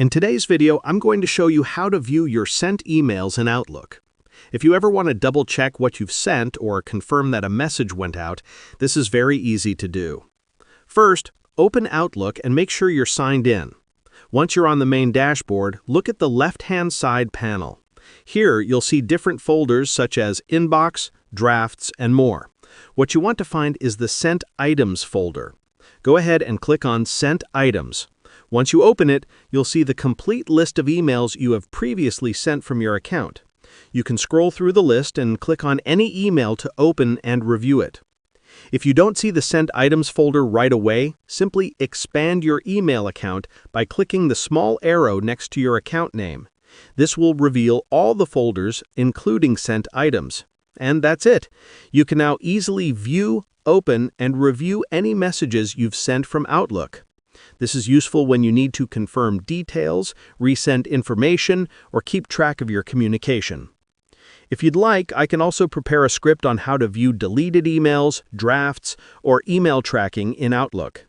In today's video, I'm going to show you how to view your sent emails in Outlook. If you ever want to double-check what you've sent or confirm that a message went out, this is very easy to do. First, open Outlook and make sure you're signed in. Once you're on the main dashboard, look at the left-hand side panel. Here, you'll see different folders such as Inbox, Drafts, and more. What you want to find is the Sent Items folder. Go ahead and click on Sent Items. Once you open it, you'll see the complete list of emails you have previously sent from your account. You can scroll through the list and click on any email to open and review it. If you don't see the Sent Items folder right away, simply expand your email account by clicking the small arrow next to your account name. This will reveal all the folders, including Sent Items. And that's it. You can now easily view, open, and review any messages you've sent from Outlook. This is useful when you need to confirm details, resend information, or keep track of your communication. If you'd like, I can also prepare a script on how to view deleted emails, drafts, or email tracking in Outlook.